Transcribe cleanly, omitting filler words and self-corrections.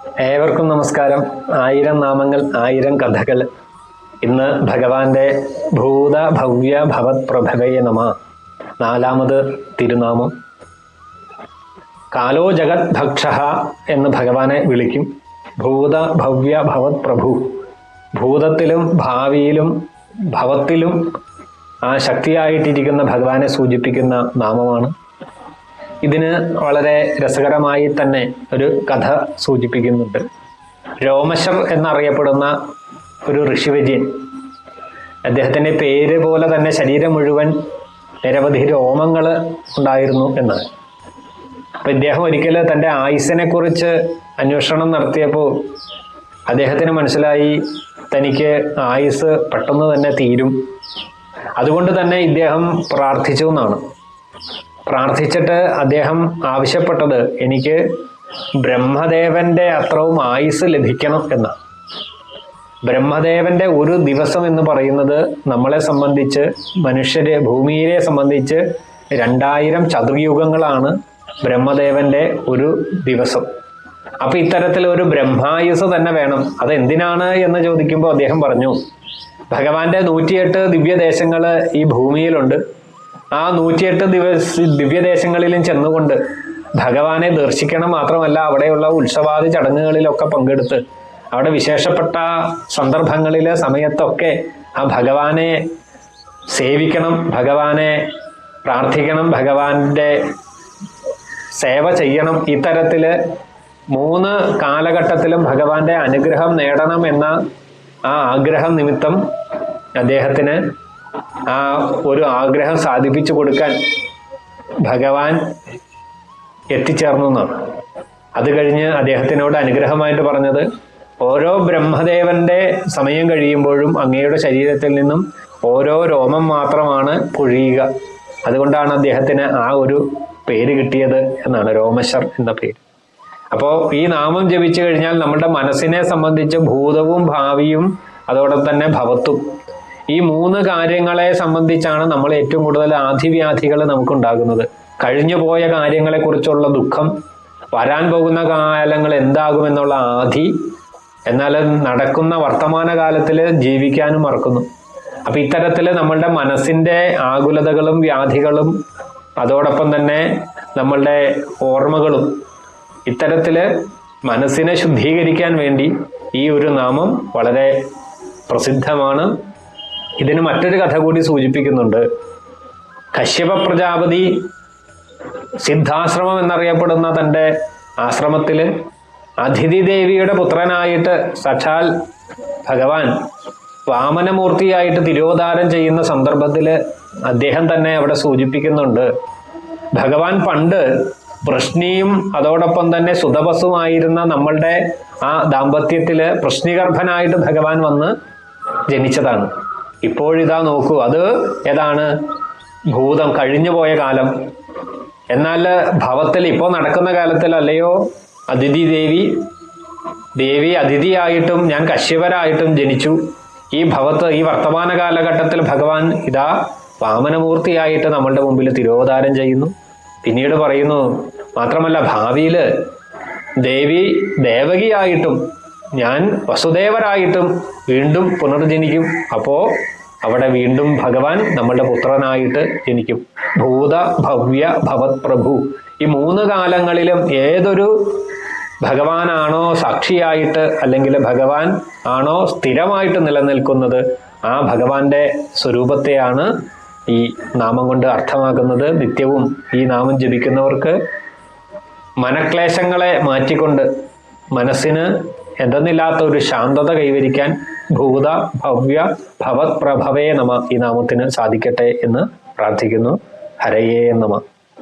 ഏവർക്കും നമസ്കാരം. 1000 നാമങ്ങൾ 1000 കഥകൾ. ഇന്ന് ഭഗവാന്റെ ഭൂത ഭവ്യ ഭവത് പ്രഭവേ നമ, 4ാമത് തിരുനാമം. കാലോ ജഗത് ഭക്ഷ എന്ന് ഭഗവാനെ വിളിക്കും. ഭൂത ഭവ്യ ഭവത് പ്രഭു, ഭൂതത്തിലും ഭാവിയിലും ഭവത്തിലും ആ ശക്തിയായിട്ടിരിക്കുന്ന ഭഗവാനെ സൂചിപ്പിക്കുന്ന നാമമാണ്. ഇതിന് വളരെ രസകരമായി തന്നെ ഒരു കഥ സൂചിപ്പിക്കുന്നുണ്ട്. രോമശർ എന്നറിയപ്പെടുന്ന ഒരു ഋഷിവര്യൻ, അദ്ദേഹത്തിൻ്റെ പേര് പോലെ തന്നെ ശരീരം മുഴുവൻ നിരവധി രോമങ്ങൾ ഉണ്ടായിരുന്നു എന്നാണ്. അപ്പം ഇദ്ദേഹം ഒരിക്കൽ തൻ്റെ ആയുസ്സിനെ കുറിച്ച് അന്വേഷണം നടത്തിയപ്പോൾ അദ്ദേഹത്തിന് മനസ്സിലായി തനിക്ക് ആയുസ് പെട്ടെന്ന് തന്നെ തീരും. അതുകൊണ്ട് തന്നെ ഇദ്ദേഹം പ്രാർത്ഥിച്ചു എന്നാണ്. പ്രാർത്ഥിച്ചിട്ട് അദ്ദേഹം ആവശ്യപ്പെട്ടത് എനിക്ക് ബ്രഹ്മദേവന്റെ അത്രയും ആയുസ് ലഭിക്കണം എന്നാണ്. ബ്രഹ്മദേവന്റെ ഒരു ദിവസം എന്ന് പറയുന്നത് നമ്മളെ സംബന്ധിച്ച്, മനുഷ്യരെ ഭൂമിയെ സംബന്ധിച്ച് 2000 ചതുർയുഗങ്ങളാണ് ബ്രഹ്മദേവന്റെ ഒരു ദിവസം. അപ്പൊ ഇത്തരത്തിൽ ഒരു ബ്രഹ്മായുസ് തന്നെ വേണം. അതെന്തിനാണ് എന്ന് ചോദിക്കുമ്പോൾ അദ്ദേഹം പറഞ്ഞു, ഭഗവാന്റെ 108 ദിവ്യദേശങ്ങൾ ഈ ഭൂമിയിലുണ്ട്. ആ 108 ദിവ്യദേശങ്ങളിലും ചെന്നുകൊണ്ട് ഭഗവാനെ ദർശിക്കണം. മാത്രമല്ല അവിടെയുള്ള ഉത്സവാദി ചടങ്ങുകളിലൊക്കെ പങ്കെടുത്ത് അവിടെ വിശേഷപ്പെട്ട സന്ദർഭങ്ങളിലെ സമയത്തൊക്കെ ആ ഭഗവാനെ സേവിക്കണം, ഭഗവാനെ പ്രാർത്ഥിക്കണം, ഭഗവാന്റെ സേവ ചെയ്യണം. ഇത്തരത്തിൽ 3 കാലഘട്ടത്തിലും ഭഗവാന്റെ അനുഗ്രഹം നേടണം എന്ന ആ ആഗ്രഹം നിമിത്തം അദ്ദേഹത്തിന് ആ ഒരു ആഗ്രഹം സാധിപ്പിച്ചു കൊടുക്കാൻ ഭഗവാൻ എത്തിച്ചേർന്നു എന്നാണ്. അത് കഴിഞ്ഞ് അദ്ദേഹത്തിനോട് അനുഗ്രഹമായിട്ട് പറഞ്ഞത്, ഓരോ ബ്രഹ്മദേവന്റെ സമയം കഴിയുമ്പോഴും അങ്ങയുടെ ശരീരത്തിൽ നിന്നും ഓരോ രോമം മാത്രമാണ് പൊഴിയുക. അതുകൊണ്ടാണ് അദ്ദേഹത്തിന് ആ ഒരു പേര് കിട്ടിയത് എന്നാണ്, രോമശർ എന്ന പേര്. അപ്പോൾ ഈ നാമം ജപിച്ചു കഴിഞ്ഞാൽ നമ്മുടെ മനസ്സിനെ സംബന്ധിച്ച് ഭൂതവും ഭാവിയും അതോടൊപ്പം തന്നെ ഭവത്തും, ഈ 3 കാര്യങ്ങളെ സംബന്ധിച്ചാണ് നമ്മൾ ഏറ്റവും കൂടുതൽ ആധിവ്യാധികൾ നമുക്കുണ്ടാകുന്നത്. കഴിഞ്ഞു പോയ കാര്യങ്ങളെക്കുറിച്ചുള്ള ദുഃഖം, വരാൻ പോകുന്ന കാലങ്ങൾ എന്താകുമെന്നുള്ള ആധി, എന്നാൽ നടക്കുന്ന വർത്തമാന കാലത്തിൽ ജീവിക്കാനും മറക്കുന്നു. അപ്പം ഇത്തരത്തിൽ നമ്മളുടെ മനസ്സിൻ്റെ ആകുലതകളും വ്യാധികളും അതോടൊപ്പം തന്നെ നമ്മളുടെ ഓർമ്മകളും, ഇത്തരത്തിൽ മനസ്സിനെ ശുദ്ധീകരിക്കാൻ വേണ്ടി ഈ ഒരു നാമം വളരെ പ്രസിദ്ധമാണ്. ഇതിന് മറ്റൊരു കഥ കൂടി സൂചിപ്പിക്കുന്നുണ്ട്. കശ്യപ പ്രജാപതി സിദ്ധാശ്രമം എന്നറിയപ്പെടുന്ന തൻ്റെ ആശ്രമത്തിൽ അദിതി ദേവിയുടെ പുത്രനായിട്ട് സാക്ഷാൽ ഭഗവാൻ വാമനമൂർത്തിയായിട്ട് തിരോധാരം ചെയ്യുന്ന സന്ദർഭത്തിൽ അദ്ദേഹം തന്നെ അവിടെ സൂചിപ്പിക്കുന്നുണ്ട്, ഭഗവാൻ പണ്ട് വൃഷ്ണിയും അതോടൊപ്പം തന്നെ സുതപസ്സുമായിരുന്ന നമ്മളുടെ ആ ദാമ്പത്യത്തിൽ വൃഷ്ണിഗർഭനായിട്ട് ഭഗവാൻ വന്ന് ജനിച്ചതാണ്. ഇപ്പോഴിതാ നോക്കൂ, അത് ഏതാണ്? ഭൂതം, കഴിഞ്ഞു പോയ കാലം. എന്നാൽ ഭവത്തിൽ ഇപ്പോൾ നടക്കുന്ന കാലത്തിൽ അല്ലയോ അദിതി ദേവി അതിഥിയായിട്ടും ഞാൻ കശ്യപരായിട്ടും ജനിച്ചു. ഈ ഭവത്ത്, ഈ വർത്തമാന കാലഘട്ടത്തിൽ ഭഗവാൻ ഇതാ വാമനമൂർത്തിയായിട്ട് നമ്മളുടെ മുമ്പിൽ തിരോധാരം ചെയ്യുന്നു. പിന്നീട് പറയുന്നു, മാത്രമല്ല ഭാവിയിൽ ദേവകിയായിട്ടും ഞാൻ വസുദേവരായിട്ടും വീണ്ടും പുനർജനിക്കും. അപ്പോൾ അവിടെ വീണ്ടും ഭഗവാൻ നമ്മളുടെ പുത്രനായിട്ട് ജനിക്കും. ഭൂത ഭവ്യ ഭവത് പ്രഭു, ഈ 3 കാലങ്ങളിലും ഏതൊരു ഭഗവാനാണോ സാക്ഷിയായിട്ട് അല്ലെങ്കിൽ ഭഗവാൻ ആണോ സ്ഥിരമായിട്ട് നിലനിൽക്കുന്നത്, ആ ഭഗവാന്റെ സ്വരൂപത്തെയാണ് ഈ നാമം കൊണ്ട് അർത്ഥമാക്കുന്നത്. നിത്യവും ഈ നാമം ജപിക്കുന്നവർക്ക് മനക്ലേശങ്ങളെ മാറ്റിക്കൊണ്ട് മനസ്സിന് എന്തെന്നില്ലാത്ത ഒരു ശാന്തത കൈവരിക്കാൻ ഭൂത ഭവ്യ ഭവത് പ്രഭവേ നമ ഈ നാമത്തിന് സാധിക്കട്ടെ എന്ന് പ്രാർത്ഥിക്കുന്നു. ഹരയേ നമ.